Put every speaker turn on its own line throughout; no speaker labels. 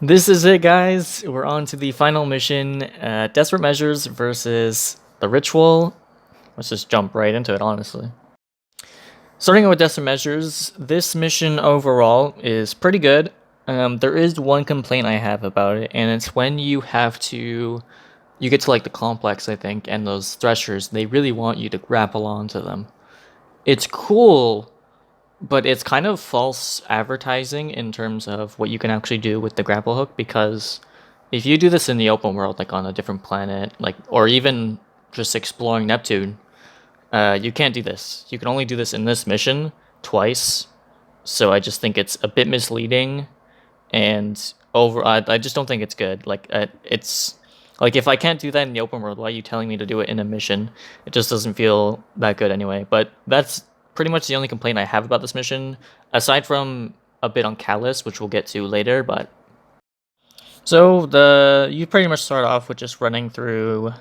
This is it, guys. We're on to the final mission, Desperate Measures versus the Ritual. Let's just jump right into it, honestly. Starting out with Desperate Measures, this mission overall is pretty good. There is one complaint I have about it, and it's when you get to like the complex, I think, and those threshers, they really want you to grapple onto them. It's cool, but it's kind of false advertising in terms of what you can actually do with the grapple hook, because if you do this in the open world, like on a different planet, like or even just exploring Neptune, you can't do this. You can only do this in this mission twice. So I just think it's a bit misleading, and I just don't think it's good. It's like if I can't do that in the open world, why are you telling me to do it in a mission? It just doesn't feel that good anyway. But that's pretty much the only complaint I have about this mission, aside from a bit on Callus, which we'll get to later. But so the you pretty much start off with just running through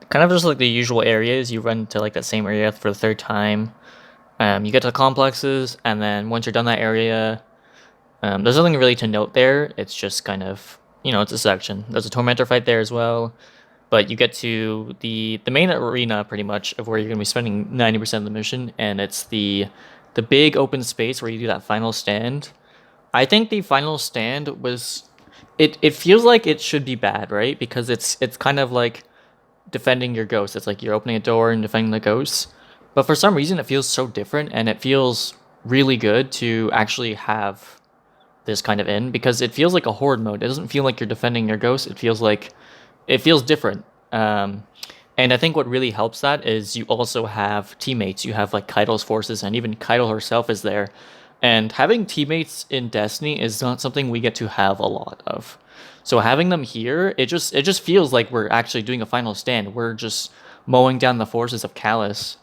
kind of just like the usual areas. You run to like that same area for the third time. You get to the complexes, and then once you're done that area, there's nothing really to note there. It's just kind of, it's a section. There's a Tormentor fight there as well, but you get to the main arena pretty much of where you're gonna be spending 90% of the mission, and it's the big open space where you do that final stand. I think the final stand was it feels like it should be bad, right? Because it's kind of like defending your ghost. It's like you're opening a door and defending the ghosts. But for some reason, it feels so different, and it feels really good to actually have this kind of in, because it feels like a horde mode. It doesn't feel like you're defending your ghost. It feels different. And I think what really helps that is you also have teammates. You have like Kaido's forces, and even Kaido herself is there. And having teammates in Destiny is not something we get to have a lot of. So having them here, it just feels like we're actually doing a final stand. We're just mowing down the forces of Callus,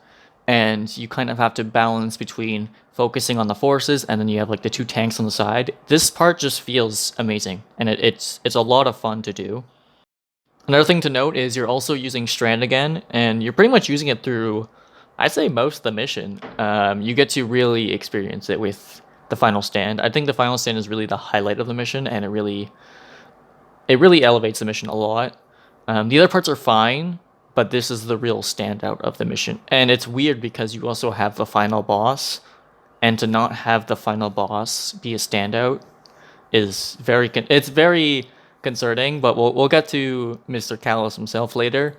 and you kind of have to balance between focusing on the forces, and then you have like the two tanks on the side. This part just feels amazing, and it's a lot of fun to do. Another thing to note is you're also using Strand again, and you're pretty much using it through, I'd say, most of the mission. You get to really experience it with the final stand. I think the final stand is really the highlight of the mission, and it really elevates the mission a lot. The other parts are fine, but this is the real standout of the mission. And it's weird because you also have the final boss, and to not have the final boss be a standout is it's very concerning. But we'll get to Mr. Callus himself later.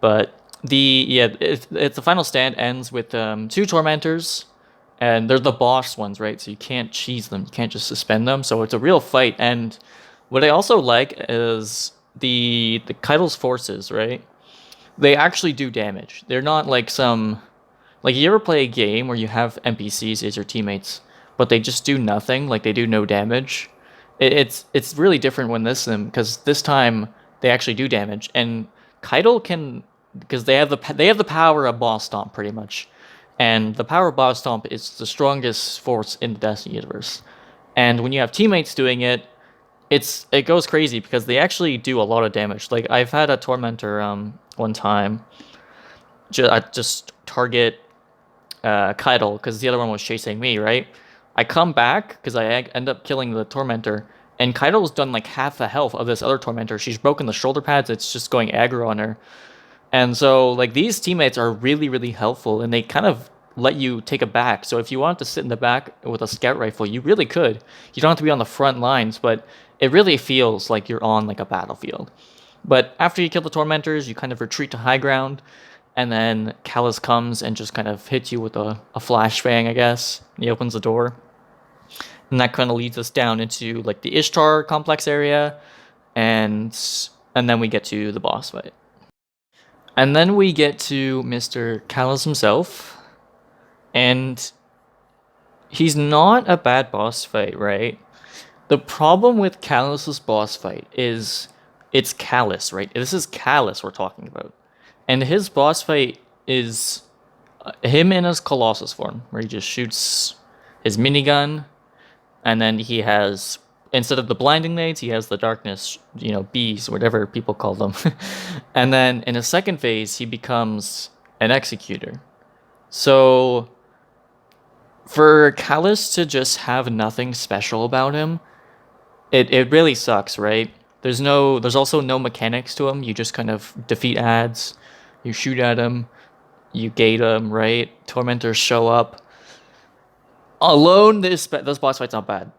But it's the final stand ends with two tormentors, and they're the boss ones, right? So you can't cheese them, you can't just suspend them. So it's a real fight. And what I also like is the Kaido's forces, right? They actually do damage. They're not like some, like, you ever play a game where you have NPCs as your teammates, but they just do nothing, like they do no damage. It's really different when because this time they actually do damage, and Kaido can, because they have the power of Boss Stomp pretty much, and the power of Boss Stomp is the strongest force in the Destiny universe. And when you have teammates doing it, it goes crazy because they actually do a lot of damage. Like I've had a tormentor one time just target Kaido because the other one was chasing me, right? I come back because I end up killing the tormentor, and Kaido's done like half the health of this other tormentor. She's broken the shoulder pads. It's just going aggro on her. And so like these teammates are really, really helpful, and they kind of let you take a back. So if you want to sit in the back with a scout rifle, you really could. You don't have to be on the front lines, but it really feels like you're on like a battlefield. But after you kill the tormentors, you kind of retreat to high ground, and then Callus comes and just kind of hits you with a flashbang, I guess. He opens the door, and that kind of leads us down into like the Ishtar complex area, and then we get to the boss fight. And then we get to Mr. Callus himself, and he's not a bad boss fight, right? The problem with Callus's boss fight is it's Callus, right? This is Callus we're talking about. And his boss fight is him in his Colossus form, where he just shoots his minigun, and then he has, instead of the blinding nades, he has the darkness, bees, whatever people call them. And then in his second phase, he becomes an executor. So for Callus to just have nothing special about him, it really sucks, right? There's also no mechanics to them. You just kind of defeat ads, you shoot at them, you gate them, right? Tormentors show up. Alone, this boss fight's not bad.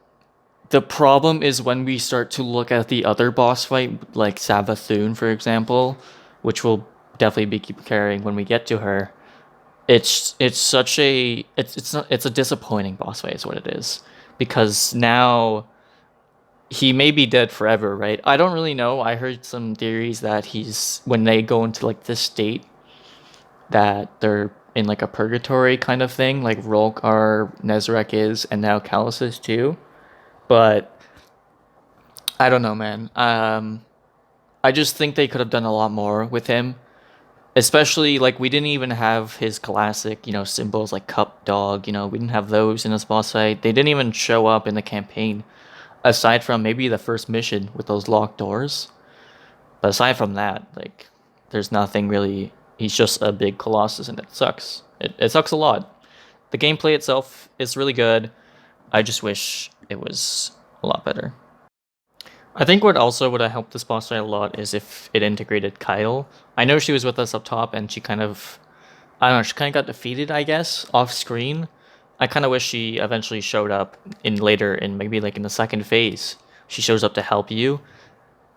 The problem is when we start to look at the other boss fight, like Savathun, for example, which we'll definitely be keep carrying when we get to her. It's such a it's not it's a disappointing boss fight is what it is, because now he may be dead forever, right? I don't really know. I heard some theories that he's when they go into like this state that they're in like a purgatory kind of thing, like Rolkar, Nezarek is, and now Callus is too. But I don't know, man. I just think they could have done a lot more with him. Especially like we didn't even have his classic, symbols like cup dog, we didn't have those in this boss fight. They didn't even show up in the campaign, aside from maybe the first mission with those locked doors. But aside from that, like there's nothing really. He's just a big colossus and it sucks. It sucks a lot. The gameplay itself is really good. I just wish it was a lot better. I think what also would have helped this boss fight a lot is if it integrated Kyle. I know she was with us up top and she kind of, I don't know, she kind of got defeated, I guess, off screen. I kind of wish she eventually showed up in later, in maybe like in the second phase. She shows up to help you.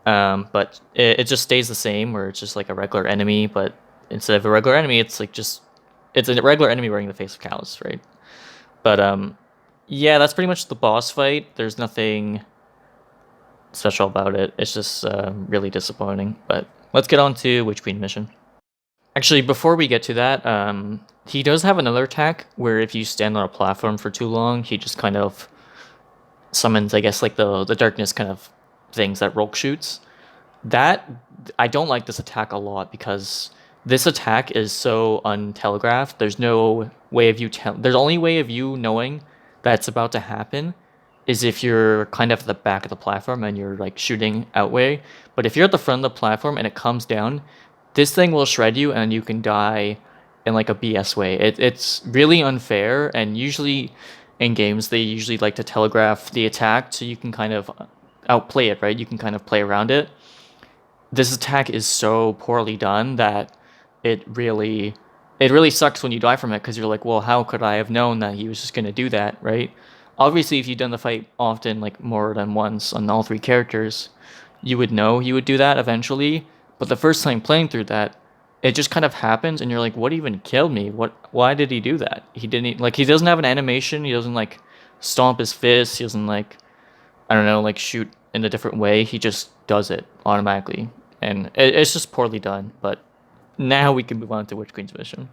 But it just stays the same, where it's just like a regular enemy, but instead of a regular enemy, it's like just, it's a regular enemy wearing the face of Callus, right? But yeah, that's pretty much the boss fight. There's nothing special about it. It's just really disappointing. But let's get on to witchqueen mission. Actually, before we get to that, he does have another attack where if you stand on a platform for too long, he just kind of summons, I guess, like the darkness kind of things that Rolk shoots. That I don't like this attack a lot because this attack is so untelegraphed. There's no way of you there's only way of you knowing that's about to happen is if you're kind of at the back of the platform and you're like shooting outway. But if you're at the front of the platform and it comes down, this thing will shred you and you can die in like a BS way. It's really unfair, and usually in games they usually like to telegraph the attack so you can kind of outplay it, right? You can kind of play around it. This attack is so poorly done that it really sucks when you die from it, because you're like, well, how could I have known that he was just going to do that, right? Obviously, if you've done the fight often, like more than once on all three characters, you would know he would do that eventually. But the first time playing through that, it just kind of happens, and you're like, what even killed me? Why did he do that? He didn't, like, he doesn't have an animation. He doesn't like stomp his fist. He doesn't like, I don't know, like shoot in a different way. He just does it automatically, and it's just poorly done. But now we can move on to Witch Queen's mission.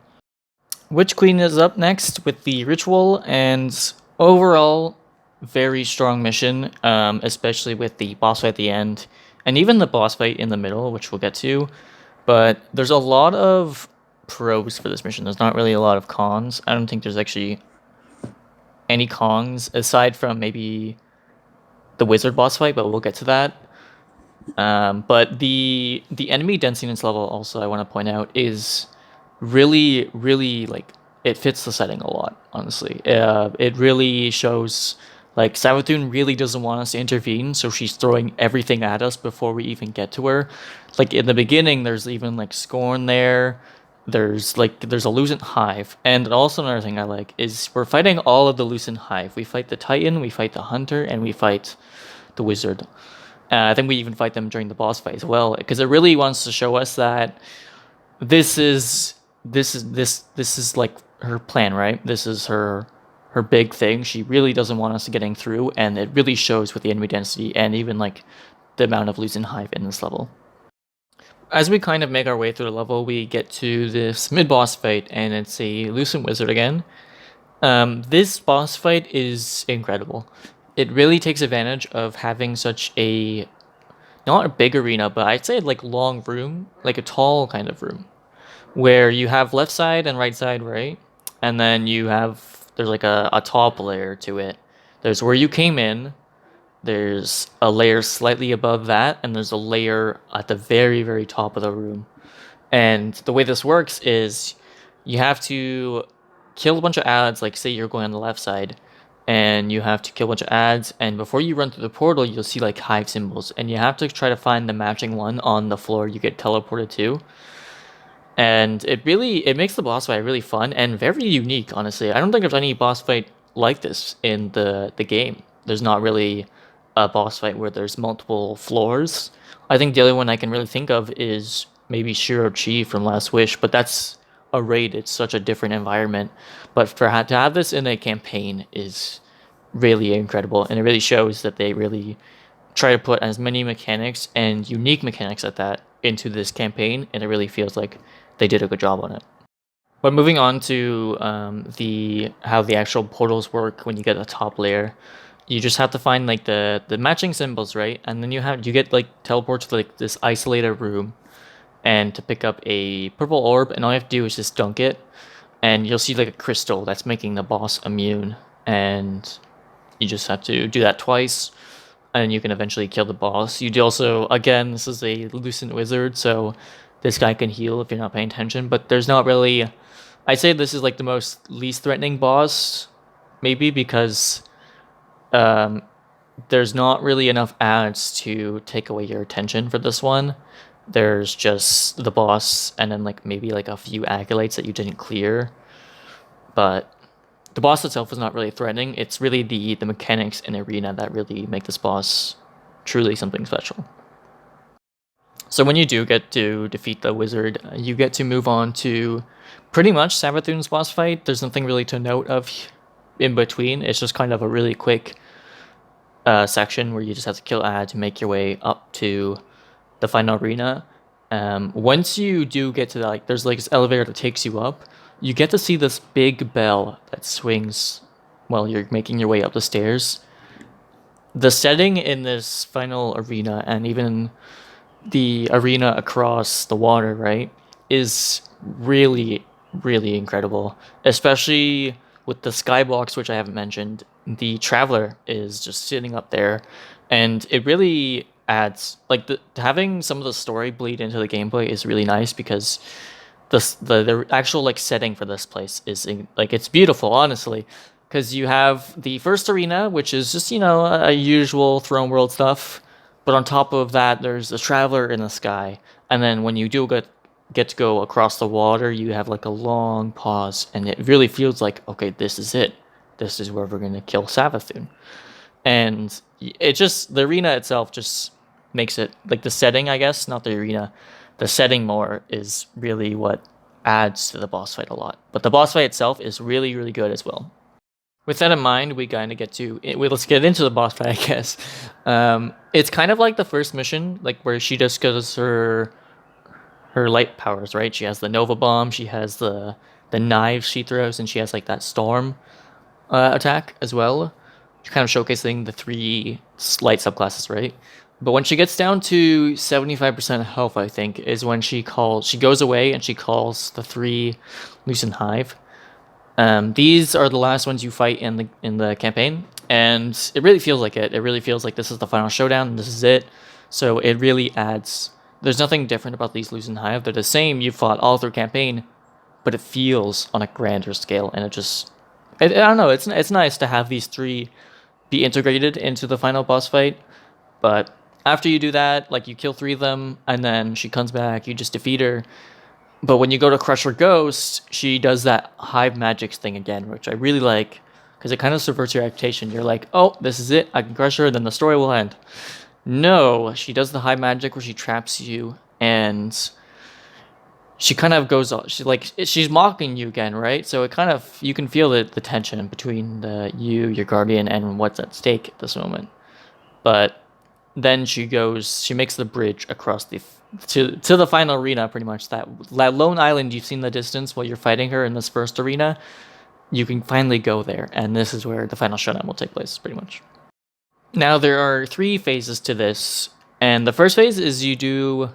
Witch Queen is up next with the ritual, and overall, very strong mission, especially with the boss fight at the end, and even the boss fight in the middle, which we'll get to. But there's a lot of pros for this mission. There's not really a lot of cons. I don't think there's actually any cons aside from maybe the wizard boss fight, but we'll get to that. But the enemy densiness level also I want to point out is really like it fits the setting a lot. Honestly, it really shows like Savathun really doesn't want us to intervene, so she's throwing everything at us before we even get to her. Like in the beginning, there's even like Scorn there. There's a Lucent Hive, and also another thing I like is we're fighting all of the Lucent Hive. We fight the Titan, we fight the Hunter, and we fight the Wizard. I think we even fight them during the boss fight as well, because it really wants to show us that this is like her plan, right? This is her big thing. She really doesn't want us getting through, and it really shows with the enemy density and even like the amount of Lucent Hive in this level. As we kind of make our way through the level, we get to this mid-boss fight, and it's a Lucent Wizard again. This boss fight is incredible. It really takes advantage of having such a, not a big arena, but I'd say like long room, like a tall kind of room, where you have left side and right side, right? And then there's like a top layer to it. There's where you came in, there's a layer slightly above that, and there's a layer at the very, very top of the room. And the way this works is you have to kill a bunch of ads, like say you're going on the left side, and you have to kill a bunch of ads, and before you run through the portal, you'll see like hive symbols, and you have to try to find the matching one on the floor you get teleported to. And it makes the boss fight really fun and very unique, honestly. I don't think there's any boss fight like this in the game. There's not really a boss fight where there's multiple floors. I think the only one I can really think of is maybe Shiro Chi from Last Wish, but that's a raid. It's such a different environment. But to have this in a campaign is really incredible, and it really shows that they really try to put as many mechanics and unique mechanics at that into this campaign, and it really feels like they did a good job on it. But moving on to the how the actual portals work when you get the top layer, you just have to find like the matching symbols, right? And then you get like teleport to like this isolated room, and to pick up a purple orb, and all you have to do is just dunk it, and you'll see like a crystal that's making the boss immune, and you just have to do that twice, and you can eventually kill the boss. You do also, again, this is a Lucent Wizard, so this guy can heal if you're not paying attention, but there's not really... I'd say this is like the most least threatening boss, maybe, because there's not really enough ads to take away your attention for this one. There's just the boss, and then like maybe like a few acolytes that you didn't clear, but the boss itself is not really threatening. It's really the mechanics in Arena that really make this boss truly something special. So when you do get to defeat the wizard, you get to move on to pretty much Savathun's boss fight. There's nothing really to note of in between. It's just kind of a really quick section where you just have to kill ads to make your way up to the final arena. Once you do get to like, there's like this elevator that takes you up. You get to see this big bell that swings while you're making your way up the stairs. The setting in this final arena, and even the arena across the water, right, is really, really incredible. Especially with the skybox, which I haven't mentioned. The Traveler is just sitting up there, and it really adds, like, having some of the story bleed into the gameplay is really nice, because the actual like setting for this place is like, it's beautiful, honestly, because you have the first arena, which is just, you know, a usual throne world stuff, but on top of that there's the Traveler in the sky, and then when you do get to go across the water, you have like a long pause, and it really feels like, okay, this is it, this is where we're gonna kill Savathun. And it just, the arena itself just makes it, like, the setting, I guess, not the arena, the setting more is really what adds to the boss fight a lot. But the boss fight itself is really, really good as well. With that in mind, we kind of get to... let's get into the boss fight, I guess. It's kind of like the first mission, like where she just goes her light powers, right? She has the Nova Bomb, she has the knives she throws, and she has like that storm attack as well. Kind of showcasing the 3 light subclasses, right? But when she gets down to 75% health, I think, is when she goes away and she calls the 3 Lucent Hive. These are the last ones you fight in the campaign, and it really feels like it. It really feels like this is the final showdown, and this is it. So it really adds... There's nothing different about these Lucent Hive. They're the same. You fought all through campaign, but it feels on a grander scale, and it just... I don't know. It's nice to have these 3 be integrated into the final boss fight, but after you do that, like, you kill 3 of them, and then she comes back, you just defeat her. But when you go to crush her ghost, she does that hive magic thing again, which I really like, because it kind of subverts your expectation. You're like, oh, this is it, I can crush her, then the story will end. No, she does the hive magic where she traps you, and she kind of goes off. She's mocking you again, right? So it kind of, you can feel the tension between your guardian, and what's at stake at this moment. But then she makes the bridge across to the final arena, pretty much. That lone island you've seen in the distance while you're fighting her in this first arena, you can finally go there, and this is where the final showdown will take place, pretty much. Now, there are 3 phases to this, and the first phase is you do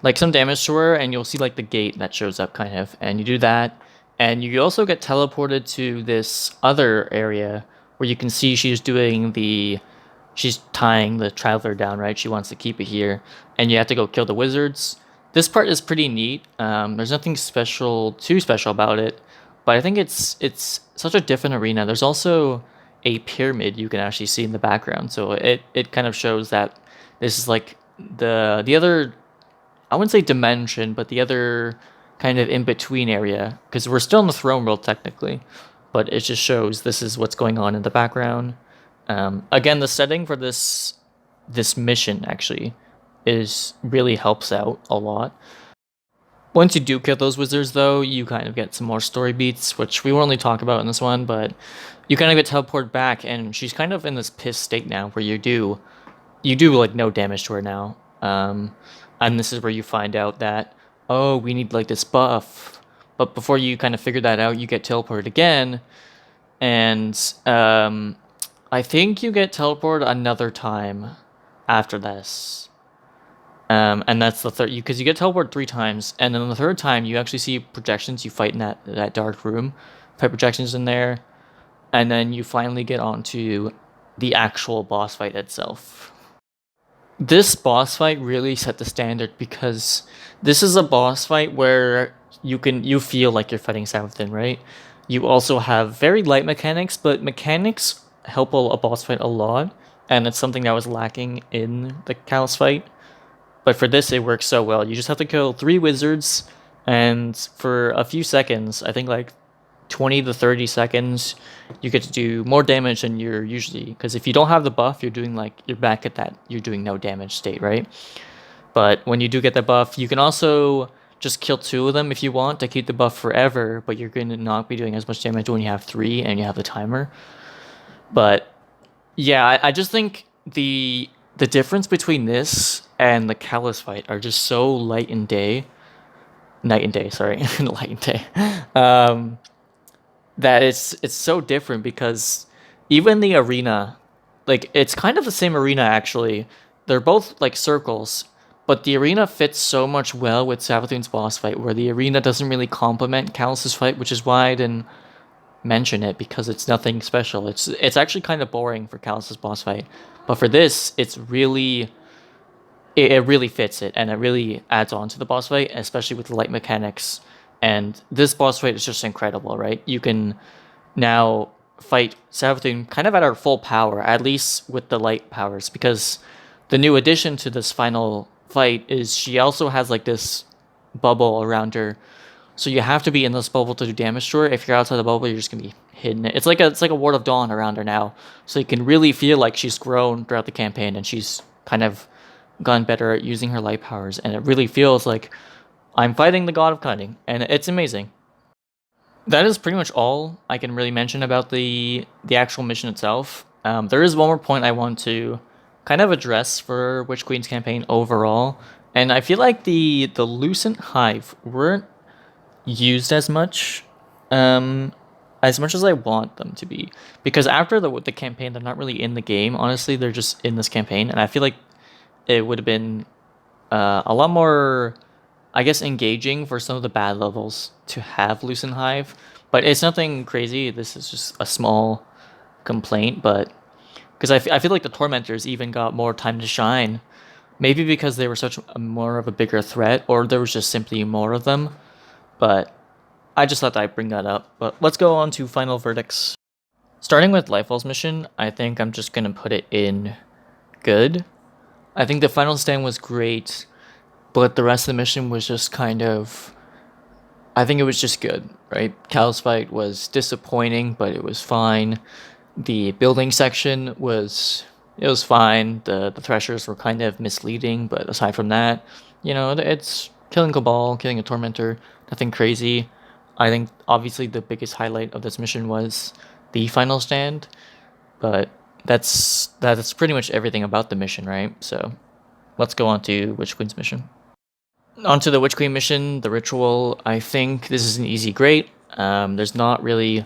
like some damage to her, and you'll see like the gate that shows up, kind of, and you do that, and you also get teleported to this other area where you can see she's tying the Traveler down, right? She wants to keep it here, and you have to go kill the wizards. This part is pretty neat. There's nothing too special about it, but I think it's such a different arena. There's also a pyramid you can actually see in the background. So it kind of shows that this is like the other, I wouldn't say dimension, but the other kind of in between area, because we're still in the throne world technically, but it just shows this is what's going on in the background. Again, the setting for this mission actually is really helps out a lot. Once you do kill those wizards, though, you kind of get some more story beats, which we won't really talk about in this one, but you kind of get teleported back, and she's kind of in this pissed state now where you do like no damage to her now. And this is where you find out that, oh, we need like this buff. But before you kind of figure that out, you get teleported again, and I think you get teleported another time after this. And that's the third, because you get teleported 3 times, and then the third time you actually see projections. You fight in that dark room, fight projections in there, and then you finally get onto the actual boss fight itself. This boss fight really set the standard because this is a boss fight where you feel like you're fighting Savathun, right? You also have very light mechanics, but mechanics help a boss fight a lot, and it's something that was lacking in the Callus fight. But for this, it works so well. You just have to kill 3 wizards, and for a few seconds, I think like 20 to 30 seconds, you get to do more damage than you're usually. Because if you don't have the buff, you're doing like, you're back at that, you're doing no damage state, right? But when you do get the buff, you can also just kill 2 of them if you want to keep the buff forever, but you're going to not be doing as much damage when you have 3 and you have the timer. But yeah, I just think the difference between this and the Callus fight are just so night and day, sorry, light and day, that it's so different because even the arena, like it's kind of the same arena actually. They're both like circles, but the arena fits so much well with Savathun's boss fight, where the arena doesn't really complement Callus's fight, which is why I didn't mention it, because it's nothing special. It's actually kind of boring for Callus's boss fight, but for this, it really fits it, and it really adds on to the boss fight, especially with the light mechanics. And this boss fight is just incredible, right? You can now fight Savathun kind of at our full power, at least with the light powers, because the new addition to this final fight is she also has like this bubble around her. So you have to be in this bubble to do damage to her. If you're outside the bubble, you're just gonna be hidden. It's like a ward of dawn around her now. So you can really feel like she's grown throughout the campaign, and she's kind of gotten better at using her light powers, and it really feels like I'm fighting the god of cunning, and it's amazing. That is pretty much all I can really mention about the actual mission itself. There is one more point I want to kind of address for Witch Queen's campaign overall, and I feel like the Lucent Hive weren't used as much as I want them to be, because after the campaign, they're not really in the game. Honestly, they're just in this campaign, and I feel like it would have been a lot more, I guess, engaging for some of the bad levels to have Lucent Hive. But it's nothing crazy. This is just a small complaint, but because I feel like the Tormentors even got more time to shine. Maybe because they were such more of a bigger threat, or there was just simply more of them. But I just thought I'd bring that up. But let's go on to final verdicts. Starting with Lightfall's mission, I think I'm just going to put it in good. I think the final stand was great, but the rest of the mission was just kind of, I think it was just good, right? Callus fight was disappointing, but it was fine. The building section was fine. The Threshers were kind of misleading, but aside from that, it's killing Cabal, killing a Tormentor, nothing crazy. I think obviously the biggest highlight of this mission was the final stand, but that's pretty much everything about the mission, right? So let's go on to Witch Queen's mission. Onto the Witch Queen mission, the ritual. I think this is an easy great. There's not really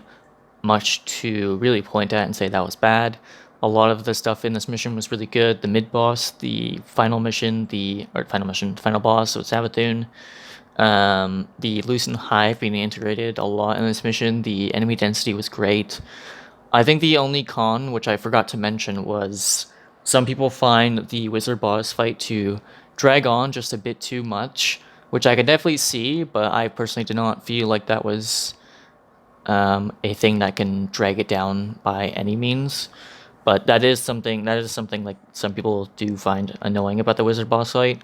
much to really point at and say that was bad. A lot of the stuff in this mission was really good. The mid boss, the final mission, final boss, so Savathun. The Lucent Hive being integrated a lot in this mission. The enemy density was great. I think the only con, which I forgot to mention, was some people find the wizard boss fight to drag on just a bit too much, which I could definitely see, but I personally did not feel like that was a thing that can drag it down by any means. But that is something like some people do find annoying about the wizard boss fight.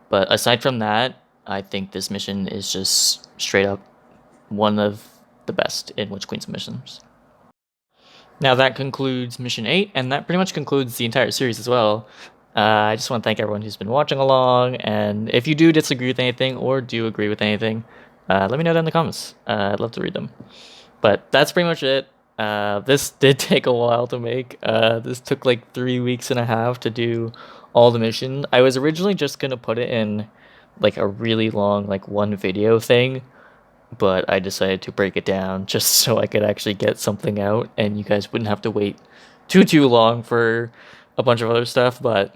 But aside from that, I think this mission is just straight up one of the best in Witch Queen's missions. Now that concludes mission 8, and that pretty much concludes the entire series as well. I just want to thank everyone who's been watching along, and if you do disagree with anything or do agree with anything, let me know down in the comments. I'd love to read them. But that's pretty much it. This did take a while to make. This took like 3 weeks and a half to do all the missions. I was originally just gonna put it in like a really long like one video thing, but I decided to break it down just so I could actually get something out and you guys wouldn't have to wait too long for a bunch of other stuff. But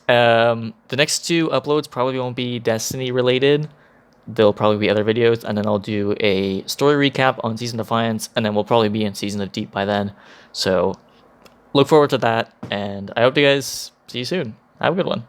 the next 2 uploads probably won't be Destiny related. There'll probably be other videos, and then I'll do a story recap on Season Defiance, and then we'll probably be in Season of Deep by then. So look forward to that, and I hope you guys see you soon. Have a good one.